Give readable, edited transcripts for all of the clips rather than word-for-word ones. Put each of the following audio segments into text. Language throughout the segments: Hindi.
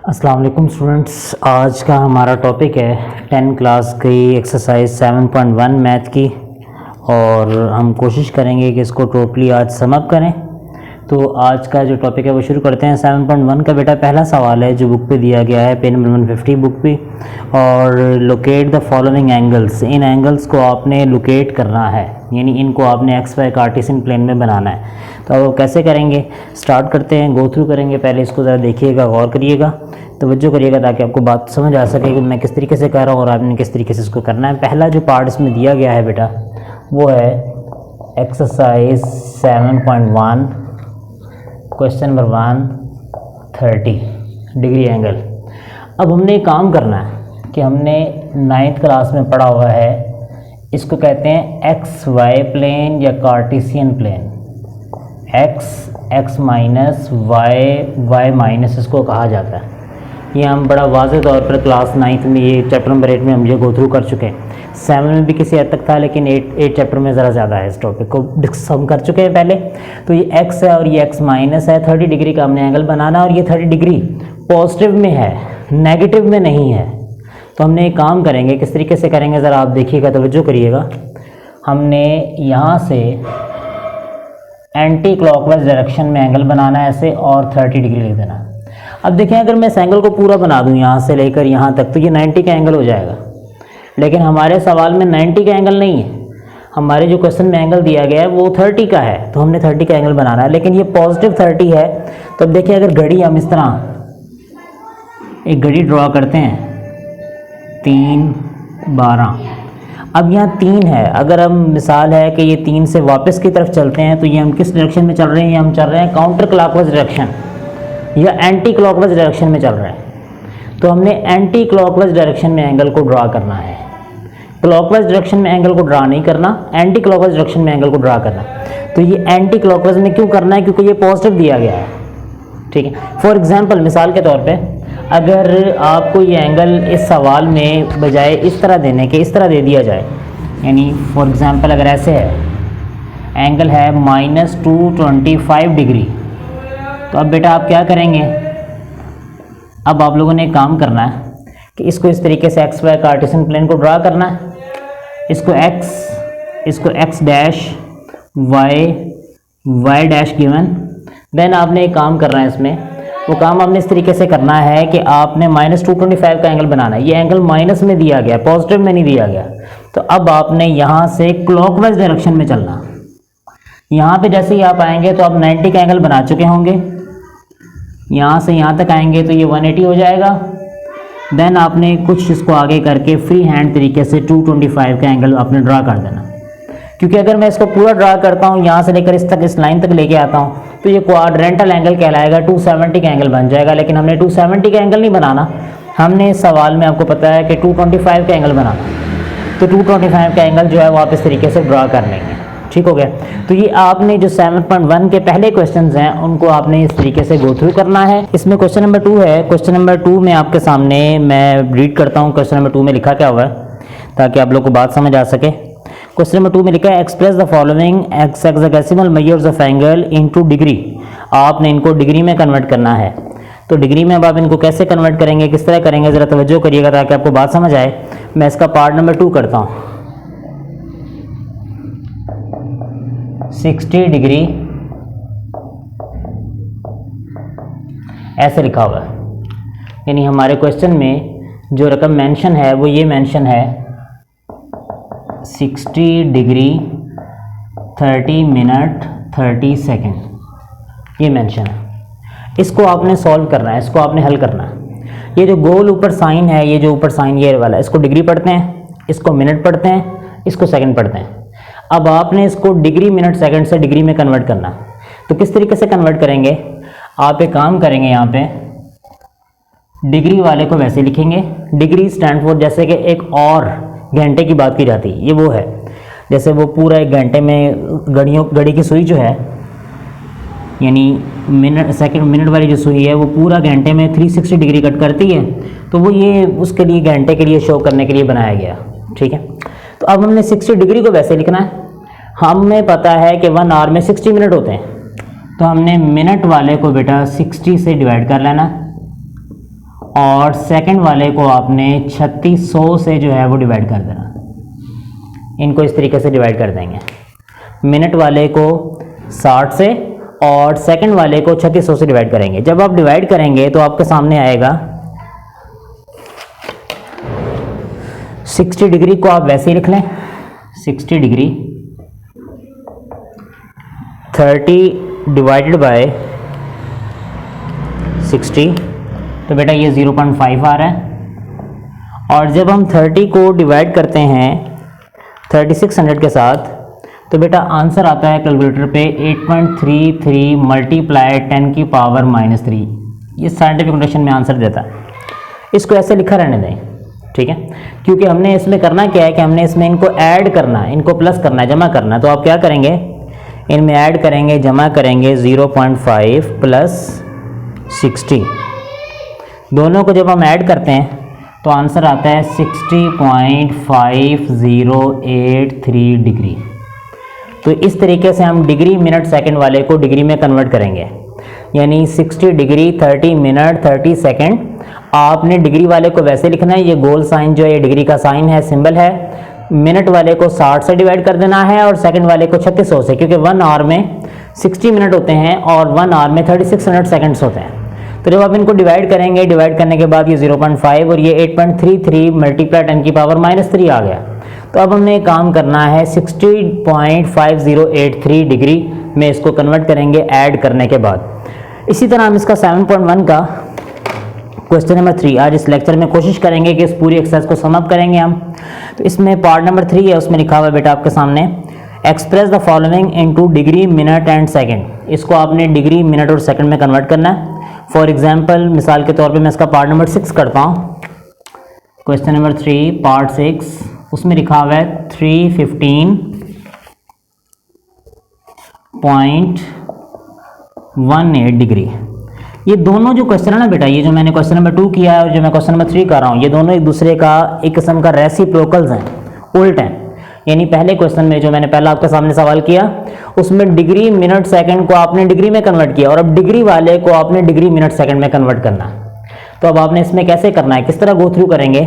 अस्सलाम वालेकुम स्टूडेंट्स, आज का हमारा टॉपिक है 10 क्लास की एक्सरसाइज 7.1 मैथ की। और हम कोशिश करेंगे कि इसको टोटली आज सम अप करें। तो आज का जो टॉपिक है वो शुरू करते हैं। 7.1 का बेटा पहला सवाल है जो बुक पे दिया गया है, पेज नंबर 150 बुक पे। और locate the following angles, in angles को आपने लोकेट करना है, यानी इनको आपने एक्स वाई कार्टेशियन प्लेन में बनाना है। तो अब कैसे करेंगे, स्टार्ट करते हैं, गो थ्रू करेंगे। पहले इसको ज़रा देखिएगा, गौर करिएगा, तवज्जो करिएगा ताकि आपको बात समझ आ सके कि मैं किस तरीके से कर रहा हूँ और आपने किस तरीके से इसको करना है। पहला जो पार्ट इसमें दिया गया है बेटा वो है exercise 7.1 question number 130 degree angle. अब हमने एक काम करना है कि हमने 9th क्लास में पढ़ा हुआ है, इसको कहते हैं एक्स वाई प्लेन या Cartesian plane. X minus Y minus इसको कहा जाता है। ये हम बड़ा वाज़ेह तौर पर क्लास 9th में, ये चैप्टर नंबर 8 में हम ये गो थ्रू कर चुके हैं। 7 में भी किसी हद तक था, लेकिन 8 चैप्टर में ज़रा ज़्यादा है। इस टॉपिक को डिस्कस हम कर चुके हैं पहले। तो ये एक्स है और ये एक्स माइनस है। 30 डिग्री का हमने एंगल बनाना, और ये 30 डिग्री पॉजिटिव में है, नेगेटिव में नहीं है। तो हमने एक काम करेंगे, किस तरीके से करेंगे ज़रा आप देखिएगा, तवज्जो करिएगा। हमने यहाँ से एंटी क्लॉकवाइज डायरेक्शन में एंगल बनाना है ऐसे, और 30 डिग्री लिख देना। अब देखें, अगर मैं इस एंगल को पूरा बना दूं यहाँ से लेकर यहाँ तक, तो ये 90 का एंगल हो जाएगा। लेकिन हमारे सवाल में 90 का एंगल नहीं है, हमारे जो क्वेश्चन में एंगल दिया गया है वो 30 का है। तो हमने 30 का एंगल बनाना है, लेकिन ये पॉजिटिव 30 है। तो अब देखिए, अगर घड़ी हम इस तरह एक घड़ी ड्रॉ करते हैं 3:12, अब यहाँ 3 है। अगर हम मिसाल है कि ये 3 से वापस की तरफ चलते हैं, तो ये हम किस डायरेक्शन में चल रहे हैं? हम चल रहे हैं काउंटर क्लॉकवाइज डायरेक्शन या एंटी क्लॉकवाइज डायरेक्शन में चल रहे हैं। तो हमने एंटी क्लॉकवाइज डायरेक्शन में एंगल को ड्रा करना है। क्लॉकवाइज डायरेक्शन में एंगल को ड्रा नहीं करना, एंटी क्लॉकवाइज डायरेक्शन में एंगल को ड्रा करना। तो ये एंटी क्लॉकवाइज में क्यों करना है? क्योंकि ये पॉजिटिव दिया गया है, ठीक है। फॉर एग्जांपल, मिसाल के तौर पे, अगर आपको ये एंगल इस सवाल में बजाय इस तरह देने के इस तरह दे दिया जाए, यानी फॉर एग्जांपल अगर ऐसे है, एंगल है -225 डिग्री, तो अब बेटा आप क्या करेंगे? अब आप लोगों ने एक काम करना है कि इसको इस तरीके से एक्स वाई कार्टेशियन प्लेन को ड्रा करना है। इसको X dash Y dash given. Then आपने एक काम करना है, इसमें वो काम आपने इस तरीके से करना है कि आपने -225 का एंगल बनाना है। ये एंगल माइनस में दिया गया, पॉजिटिव में नहीं दिया गया। तो अब आपने यहाँ से क्लॉकवाइज डायरेक्शन में चलना। यहाँ पे जैसे ही आप आएंगे तो आप 90 का एंगल बना चुके होंगे। यहाँ से यहाँ तक आएंगे तो ये 180 हो जाएगा। देन आपने कुछ इसको आगे करके फ्री हैंड तरीके से 225 का एंगल आपने ड्रा कर देना। क्योंकि अगर मैं इसको पूरा ड्रा करता हूँ, यहाँ से लेकर इस तक, इस लाइन तक लेके आता हूँ, तो ये क्वाड्रेंटल एंगल कहलाएगा, 270 का एंगल बन जाएगा। लेकिन हमने 270 का एंगल नहीं बनाना, हमने इस सवाल में आपको पता है कि 225 का एंगल बनाना। तो 225 का एंगल जो है वो आप इस तरीके से ड्रा कर लेंगे, ठीक हो गया। तो ये आपने जो 7.1 के पहले क्वेश्चंस हैं उनको आपने इस तरीके से गो थ्रू करना है। इसमें क्वेश्चन नंबर 2 है। क्वेश्चन नंबर 2 में आपके सामने मैं रीड करता हूँ क्वेश्चन नंबर 2 में लिखा क्या हुआ है, ताकि आप लोग को बात समझ आ सके। क्वेश्चन नंबर 2 में लिखा है, express the following x hexadecimal measures of angle into degree. आपने इनको डिग्री में कन्वर्ट करना है। तो डिग्री में अब आप इनको कैसे कन्वर्ट करेंगे, किस तरह करेंगे, ज़रा तवज्जो करिएगा ताकि आपको बात समझ आए। मैं इसका पार्ट नंबर 2 करता हूँ। 60 डिग्री ऐसे लिखा हुआ है, यानी हमारे क्वेश्चन में जो रकम मेंशन है वो ये मेंशन है 60 डिग्री 30 मिनट 30 सेकेंड, ये मेंशन है। इसको आपने सॉल्व करना है, इसको आपने हल करना है। ये जो गोल ऊपर साइन है, ये जो ऊपर साइन ये वाला, इसको डिग्री पढ़ते हैं, इसको मिनट पढ़ते हैं, इसको सेकंड पढ़ते हैं। अब आपने इसको डिग्री मिनट सेकंड से डिग्री में कन्वर्ट करना। तो किस तरीके से कन्वर्ट करेंगे? आप एक काम करेंगे, यहाँ पे डिग्री वाले को वैसे लिखेंगे। डिग्री स्टैंड फॉर, जैसे कि एक और घंटे की बात की जाती है, ये वो है जैसे वो पूरा एक घंटे में घड़ी की सुई जो है, यानी मिनट वाली जो सुई है वो पूरा घंटे में 360 डिग्री कट करती है। तो वो ये उसके लिए घंटे के लिए शो करने के लिए बनाया गया, ठीक है। तो अब हमने 60 डिग्री को वैसे लिखना है। हमें पता है कि 1 आवर में 60 मिनट होते हैं, तो हमने मिनट वाले को बेटा 60 से डिवाइड कर लेना और सेकंड वाले को आपने 3600 से जो है वो डिवाइड कर देना। इनको इस तरीके से डिवाइड कर देंगे, मिनट वाले को 60 से और सेकंड वाले को 3600 से डिवाइड करेंगे। जब आप डिवाइड करेंगे तो आपके सामने आएगा 60 डिग्री को आप वैसे ही लिख लें, 60 डिग्री 30 डिवाइडेड बाय 60, तो बेटा ये 0.5 आ रहा है। और जब हम 30 को डिवाइड करते हैं 3600 के साथ, तो बेटा आंसर आता है कैलकुलेटर पे 8.33 मल्टीप्लाई 10 की पावर -3। ये साइंटिफिक नोटेशन में आंसर देता है। इसको ऐसे लिखा रहने दें, ठीक है, क्योंकि हमने इसमें करना क्या है कि हमने इसमें इनको ऐड करना है, इनको प्लस करना है, जमा करना है। तो आप क्या करेंगे, इनमें ऐड करेंगे, जमा करेंगे 0.5 प्लस 60, दोनों को जब हम ऐड करते हैं तो आंसर आता है 60.5083 डिग्री। तो इस तरीके से हम डिग्री मिनट सेकंड वाले को डिग्री में कन्वर्ट करेंगे, यानी 60 डिग्री 30 मिनट 30 सेकंड। आपने डिग्री वाले को वैसे लिखना है, ये गोल साइन जो है ये डिग्री का साइन है, सिंबल है। मिनट वाले को 60 से डिवाइड कर देना है और सेकंड वाले को 3600 से, क्योंकि 1 आवर में 60 मिनट होते हैं और 1 आवर में 36 मिनट सेकंड्स होते हैं। तो जब आप इनको डिवाइड करेंगे, डिवाइड करने के बाद ये 0.5 और ये 8.33 मल्टीप्लाई 10 की पावर -3 आ गया। तो अब हमने काम करना है 60.5083 डिग्री में इसको कन्वर्ट करेंगे ऐड करने के बाद। इसी तरह हम इसका 7.1 का क्वेश्चन नंबर 3 आज इस लेक्चर में कोशिश करेंगे कि इस पूरी एक्सरसाइज को सम अप करेंगे हम। तो इसमें पार्ट नंबर 3 है, उसमें लिखा हुआ है बेटा आपके सामने express the following into degree minute and second. इसको आपने डिग्री मिनट और सेकंड में कन्वर्ट करना है। फॉर एग्जांपल मिसाल के तौर पे मैं इसका पार्ट नंबर 6 करता हूँ। क्वेश्चन नंबर 3 पार्ट 6, उसमें लिखा हुआ है 315.18 डिग्री। ये दोनों जो क्वेश्चन है ना बेटा, ये जो मैंने क्वेश्चन नंबर 2 किया है और जो मैं क्वेश्चन नंबर 3 कर रहा हूँ, ये दोनों एक दूसरे का एक किस्म का रेसिप्रोकल्स हैं, उल्ट हैं। यानी पहले क्वेश्चन में जो मैंने पहला आपके सामने सवाल किया, उसमें डिग्री मिनट सेकंड को आपने डिग्री में कन्वर्ट किया और अब डिग्री वाले को आपने डिग्री मिनट सेकंड में कन्वर्ट करना। तो अब आपने इसमें कैसे करना है, किस तरह गो थ्रू करेंगे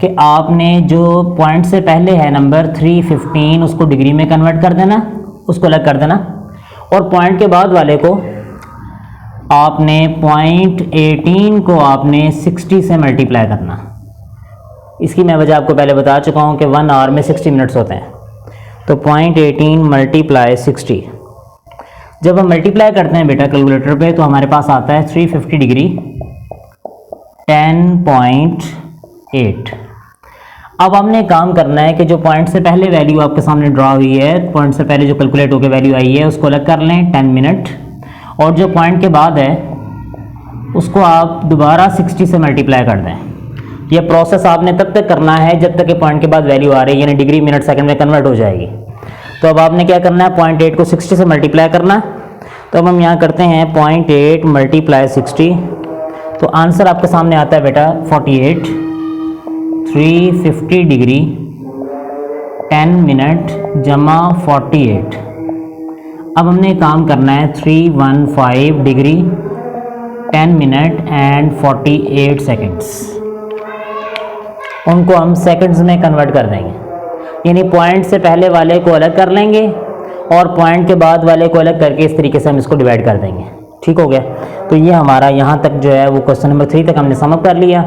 कि आपने जो पॉइंट से पहले है नंबर 315 उसको डिग्री में कन्वर्ट कर देना, उसको अलग कर देना, और पॉइंट के बाद वाले को आपने पॉइंट 18 को आपने 60 से मल्टीप्लाई करना। इसकी मैं वजह आपको पहले बता चुका हूँ कि 1 आवर में 60 मिनट्स होते हैं। तो पॉइंट 18 मल्टीप्लाई 60, जब हम मल्टीप्लाई करते हैं बेटा कैलकुलेटर पे तो हमारे पास आता है 350 डिग्री 10.8। अब हमने काम करना है कि जो पॉइंट से पहले वैल्यू आपके सामने ड्रॉ हुई है, पॉइंट से पहले जो कैलकुलेट होकर वैल्यू आई है उसको अलग कर लें 10 मिनट, और जो पॉइंट के बाद है उसको आप दोबारा 60 से मल्टीप्लाई कर दें। ये प्रोसेस आपने तब तक करना है जब तक कि पॉइंट के बाद वैल्यू आ रही है, यानी डिग्री मिनट सेकंड में कन्वर्ट हो जाएगी। तो अब आपने क्या करना है, पॉइंट 8 को 60 से मल्टीप्लाई करना। तो अब हम यहाँ करते हैं पॉइंट 8 मल्टीप्लाई 60, तो आंसर आपके सामने आता है बेटा 48। 350 डिग्री 10 मिनट जमा 48। अब हमने काम करना है 315 डिग्री 10 मिनट एंड 48 सेकेंड्स, उनको हम सेकंड्स में कन्वर्ट कर देंगे। यानी पॉइंट से पहले वाले को अलग कर लेंगे और पॉइंट के बाद वाले को अलग करके इस तरीके से हम इसको डिवाइड कर देंगे। ठीक हो गया। तो ये हमारा यहाँ तक जो है वो क्वेश्चन नंबर 3 तक हमने सम अप कर लिया।